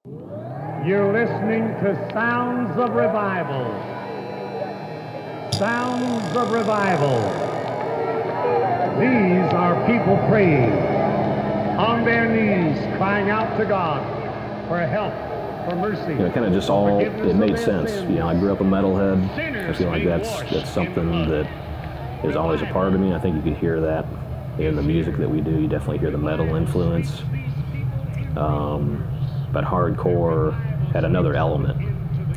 You're listening to Sounds of Revival. Sounds of Revival. These are people praying on their knees, crying out to God for help, for mercy. You know, kind of just all, it made sense. You know, I grew up a metalhead. I feel like that's something that is always a part of me. I think you could hear that in the music that we do. You definitely hear the metal influence. But hardcore had another element.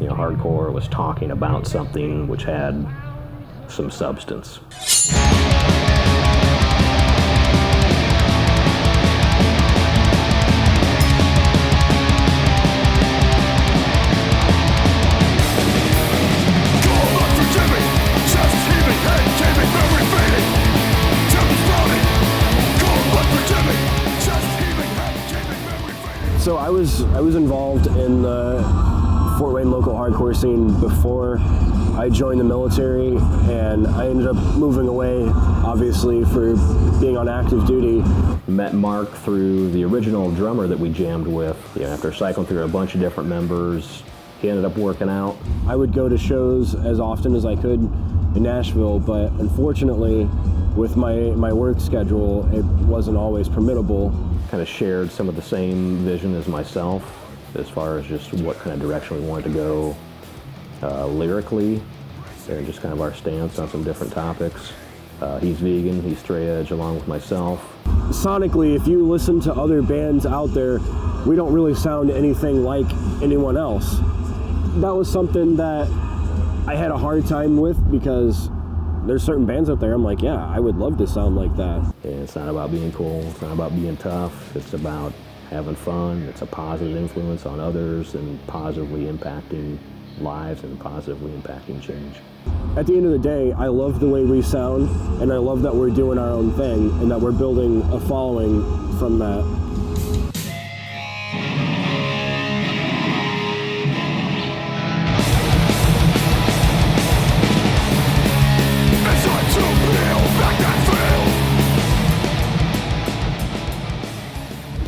You know, hardcore was talking about something which had some substance. So I was involved in the Fort Wayne local hardcore scene before I joined the military, and I ended up moving away, obviously, for being on active duty. Met Mark through the original drummer that we jammed with. You know, after cycling through a bunch of different members, he ended up working out. I would go to shows as often as I could in Nashville, but unfortunately, with my work schedule, it wasn't always permittable. Kind of shared some of the same vision as myself as far as just what kind of direction we wanted to go lyrically, and just kind of our stance on some different topics. He's vegan, he's straight edge along with myself. Sonically, if you listen to other bands out there, we don't really sound anything like anyone else. That was something that I had a hard time with, because there's certain bands out there I'm like, yeah, I would love to sound like that. And it's not about being cool, it's not about being tough, it's about having fun. It's a positive influence on others and positively impacting lives and positively impacting change. At the end of the day, I love the way we sound, and I love that we're doing our own thing and that we're building a following from that.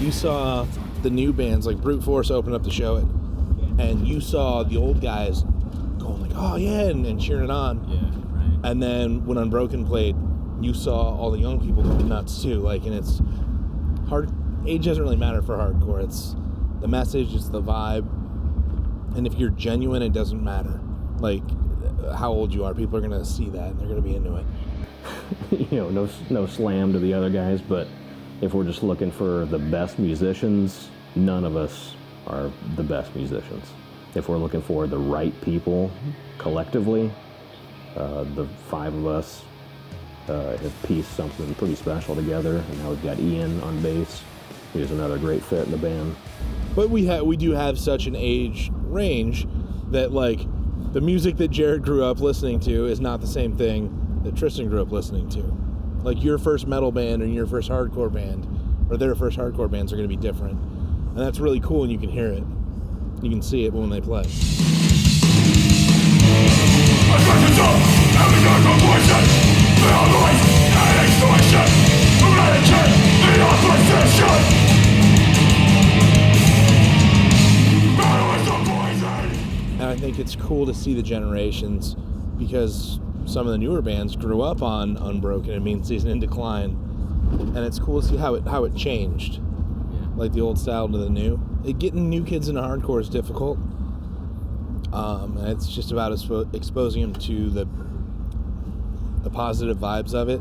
You saw the new bands like Brute Force open up to show it, and you saw the old guys going like, oh yeah, and cheering it on. Yeah, right. And then when Unbroken played, you saw all the young people going nuts too. Like, and it's hard. Age doesn't really matter for hardcore. It's the message, it's the vibe, and if you're genuine, it doesn't matter. Like how old you are, people are gonna see that and they're gonna be into it. You know, no slam to the other guys, but if we're just looking for the best musicians, none of us are the best musicians. If we're looking for the right people collectively, the five of us have pieced something pretty special together. And now we've got Ian on bass, who's another great fit in the band. But we do have such an age range that, like, the music that Jared grew up listening to is not the same thing that Tristan grew up listening to. Like, your first metal band and your first hardcore band, or their first hardcore bands, are going to be different. And that's really cool, and you can hear it. You can see it when they play. And I think it's cool to see the generations, because some of the newer bands grew up on Unbroken and Mean Season in Decline, and it's cool to see how it changed, like the old style to the new. Getting new kids into hardcore is difficult, and it's just about exposing them to the positive vibes of it.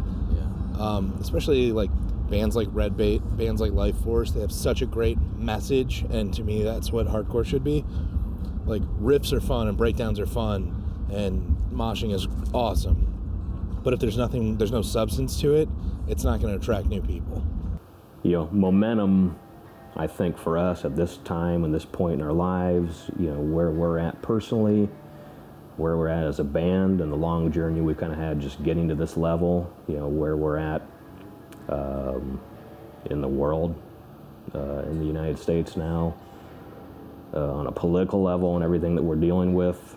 Especially like bands like Red Bait, bands like Life Force. They have such a great message, and to me, that's what hardcore should be. Like, riffs are fun and breakdowns are fun, and moshing is awesome, but if there's no substance to it, it's not going to attract new people. You know, momentum, I think for us at this time and this point in our lives, you know, where we're at personally, where we're at as a band, and the long journey we've kind of had just getting to this level, you know, where we're at in the world, in the United States now, on a political level and everything that we're dealing with,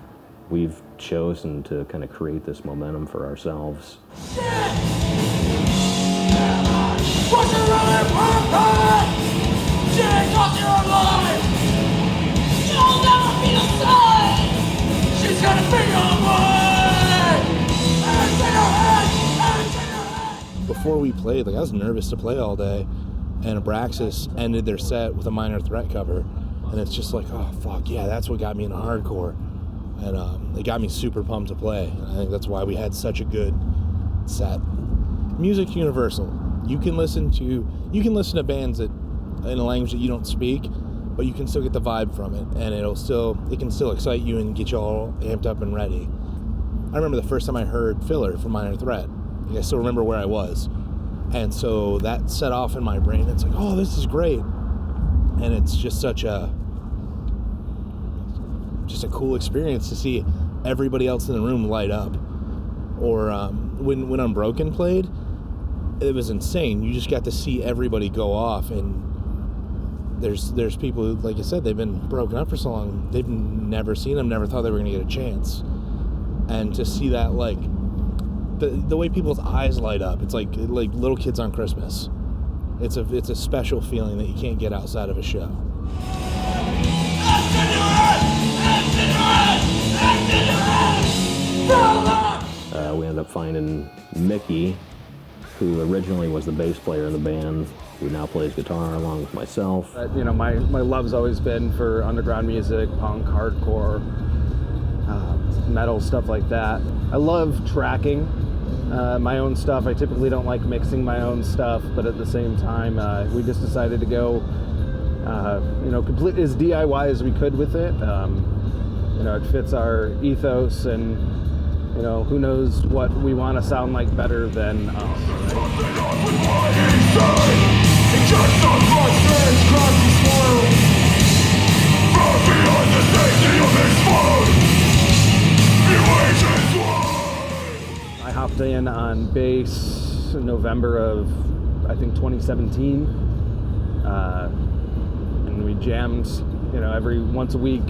we've chosen to kind of create this momentum for ourselves. before we played, like I was nervous to play all day, and Abraxas ended their set with a Minor Threat cover, and it's just like, oh fuck yeah, that's what got me into hardcore, and it got me super pumped to play. And I think that's why we had such a good set. Music's universal. You can listen to bands that in a language that you don't speak, but you can still get the vibe from it, and it can still excite you and get you all amped up and ready. I remember the first time I heard Filler from Minor Threat. I still remember where I was. And so that set off in my brain. It's like, oh, this is great. And it's just such a cool experience to see everybody else in the room light up. Or when Unbroken played, it was insane. You just got to see everybody go off, and there's people who, like I said, they've been broken up for so long, they've never seen them, never thought they were going to get a chance. And to see that, like, the way people's eyes light up, it's like little kids on Christmas. It's a special feeling that you can't get outside of a show. We ended up finding Mickey, who originally was the bass player in the band, who now plays guitar along with myself. My love's always been for underground music, punk, hardcore, metal, stuff like that. I love tracking my own stuff. I typically don't like mixing my own stuff, but at the same time, we just decided to go, complete as DIY as we could with it. It fits our ethos, and who knows what we want to sound like better than us. I hopped in on bass in November of, I think, 2017, and we jammed, every once a week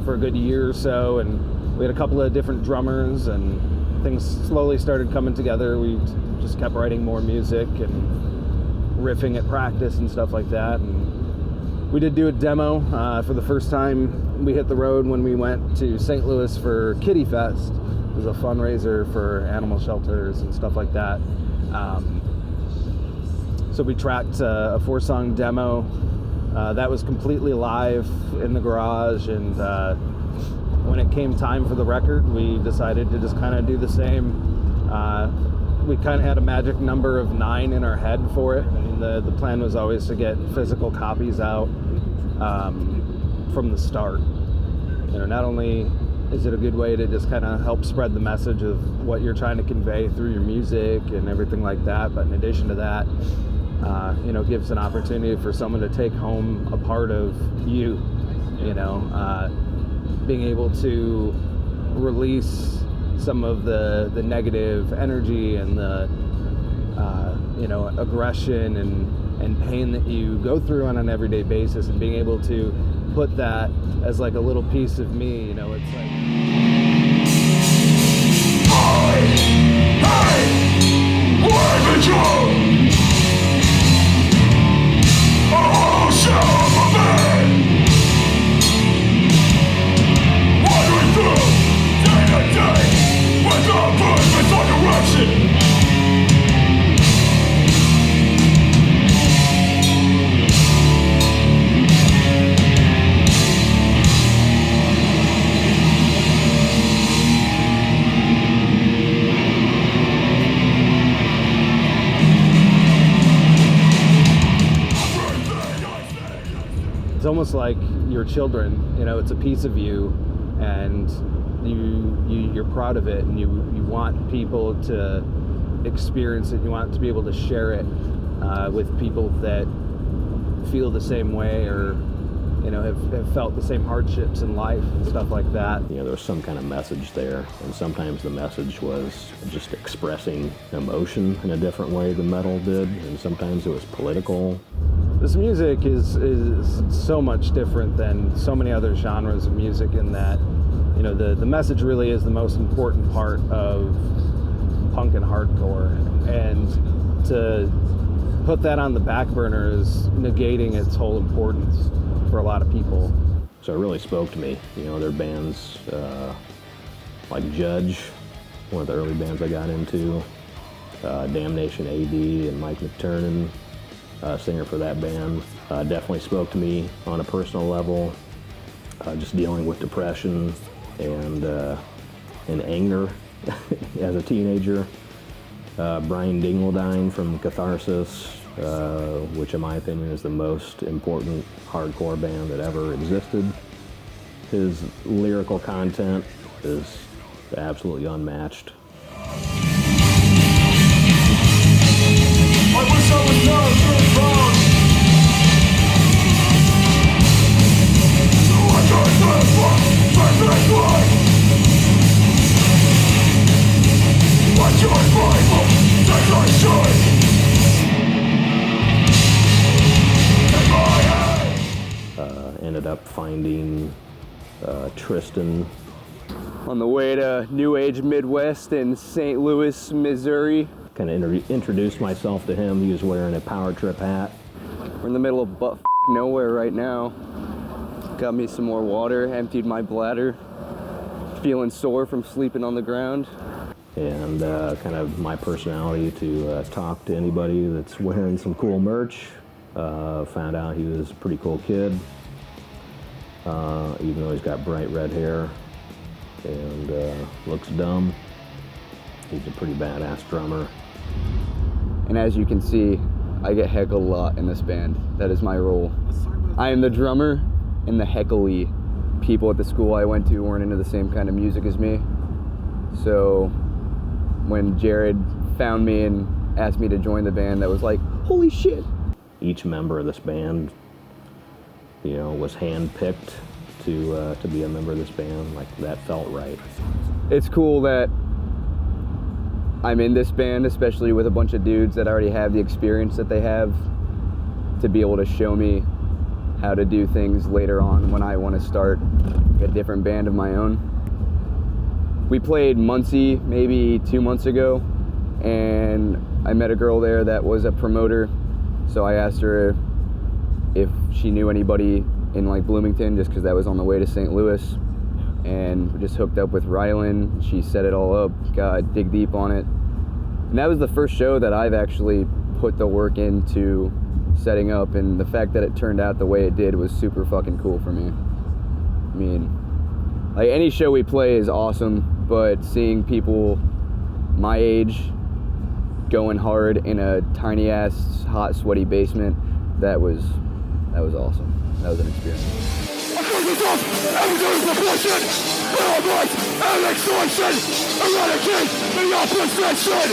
for a good year or so, and we had a couple of different drummers, and things slowly started coming together. We just kept writing more music and riffing at practice and stuff like that. And we did do a demo for the first time. We hit the road when we went to St. Louis for Kitty Fest. It was a fundraiser for animal shelters and stuff like that. So we tracked a 4-song demo that was completely live in the garage, and when it came time for the record, we decided to just kind of do the same. We kind of had a magic number of 9 in our head for it. I mean, the plan was always to get physical copies out from the start. Not only is it a good way to just kind of help spread the message of what you're trying to convey through your music and everything like that, but in addition to that, gives an opportunity for someone to take home a part of you, being able to release some of the negative energy and the aggression and pain that you go through on an everyday basis, and being able to put that as like a little piece of me, it's like it's almost like your children. It's a piece of you, and you're proud of it, and you want people to experience it. You want to be able to share it with people that feel the same way, or have felt the same hardships in life and stuff like that. There was some kind of message there, and sometimes the message was just expressing emotion in a different way than metal did, and sometimes it was political. This music is so much different than so many other genres of music, in that the message really is the most important part of punk and hardcore, and to put that on the back burner is negating its whole importance for a lot of people. So it really spoke to me. There are bands like Judge, one of the early bands I got into, Damnation AD and Mike McTurnan, singer for that band, definitely spoke to me on a personal level, just dealing with depression and anger as a teenager. Brian Dingledine from Catharsis, which in my opinion is the most important hardcore band that ever existed. His lyrical content is absolutely unmatched. I wish I was not really proud. So I can't live for perfect life. What your Bible says I should. In my head. Ended up finding Tristan. On the way to New Age Midwest in St. Louis, Missouri. Kind of introduced myself to him. He was wearing a Power Trip hat. We're in the middle of butt nowhere right now. Got me some more water, emptied my bladder. Feeling sore from sleeping on the ground. And kind of my personality to talk to anybody that's wearing some cool merch. Found out he was a pretty cool kid, even though he's got bright red hair and looks dumb. He's a pretty badass drummer. And as you can see, I get heckled a lot in this band. That is my role. I am the drummer and the heckly. People at the school I went to weren't into the same kind of music as me. So when Jared found me and asked me to join the band, that was like, holy shit. Each member of this band, you know, was handpicked to be a member of this band. Like, that felt right. It's cool that I'm in this band, especially with a bunch of dudes that already have the experience that they have, to be able to show me how to do things later on when I want to start a different band of my own. We played Muncie maybe 2 months ago, and I met a girl there that was a promoter, so I asked her if she knew anybody in like Bloomington, just because that was on the way to St. Louis. And we just hooked up with Rylan. She set it all up, got dig deep on it. And that was the first show that I've actually put the work into setting up, and the fact that it turned out the way it did was super fucking cool for me. I mean, like, any show we play is awesome, but seeing people my age going hard in a tiny ass, hot, sweaty basement, that was awesome. That was an experience. Everything is proportion, violence, and extortion, eradicate the opposition.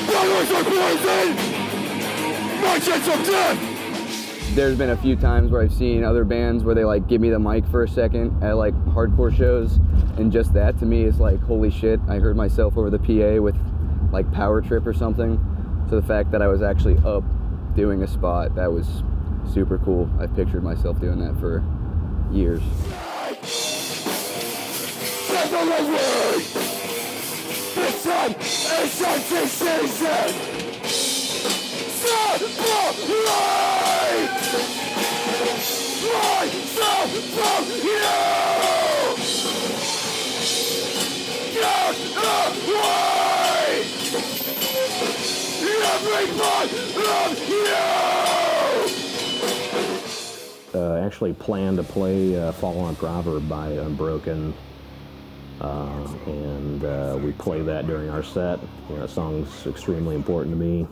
Brothers are poison, merchants of death. There's been a few times where I've seen other bands where they like give me the mic for a second at like hardcore shows, and just that to me is like, holy shit, I heard myself over the PA with like Power Trip or something. So the fact that I was actually up doing a spot, that was super cool. I've pictured myself doing that for years. This time is your decision. Separate myself from you. Get away. Every part of you. Actually planned to play Fall on Proverb by Unbroken, and we play that during our set. You know, that song's extremely important to me.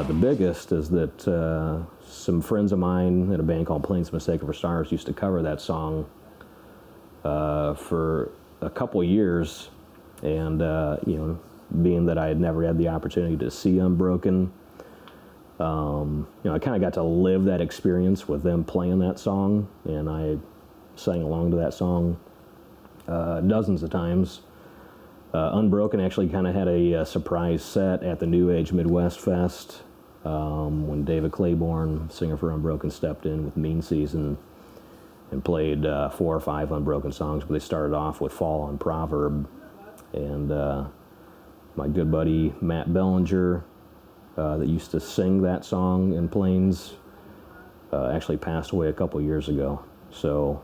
The biggest is that some friends of mine in a band called Planes Mistaken for Stars used to cover that song for a couple years, and you know, being that I had never had the opportunity to see Unbroken, you know, I kind of got to live that experience with them playing that song, and I sang along to that song dozens of times. Unbroken actually kind of had a surprise set at the New Age Midwest Fest when David Claiborne, singer for Unbroken, stepped in with Mean Season and played 4 or 5 Unbroken songs, but they started off with Fall on Proverb. And my good buddy Matt Bellinger, that used to sing that song in Plains, actually passed away a couple years ago. So,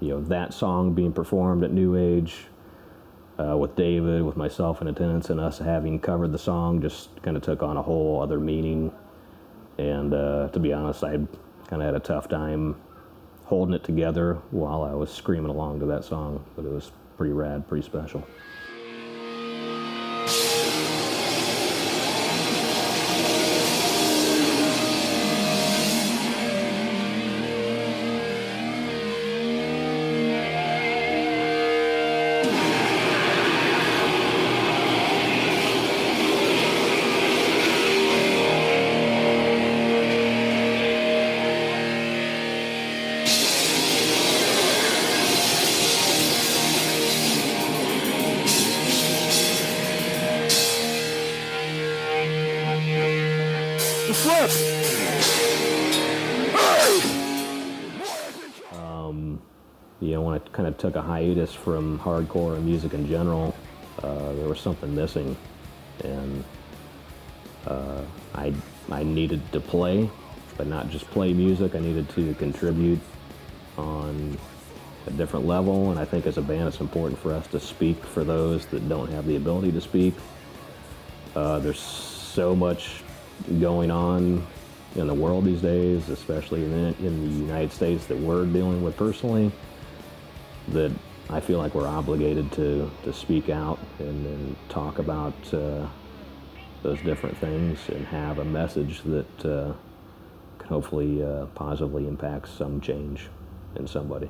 that song being performed at New Age, with David, with myself in attendance, and us having covered the song just kind of took on a whole other meaning. And to be honest, I kind of had a tough time holding it together while I was screaming along to that song, but it was pretty rad, pretty special. When I kind of took a hiatus from hardcore and music in general, there was something missing, and I needed to play, but not just play music. I needed to contribute on a different level, and I think as a band it's important for us to speak for those that don't have the ability to speak. There's so much going on in the world these days, especially in the United States, that we're dealing with personally, that I feel like we're obligated to speak out and talk about those different things and have a message that can hopefully positively impact some change in somebody.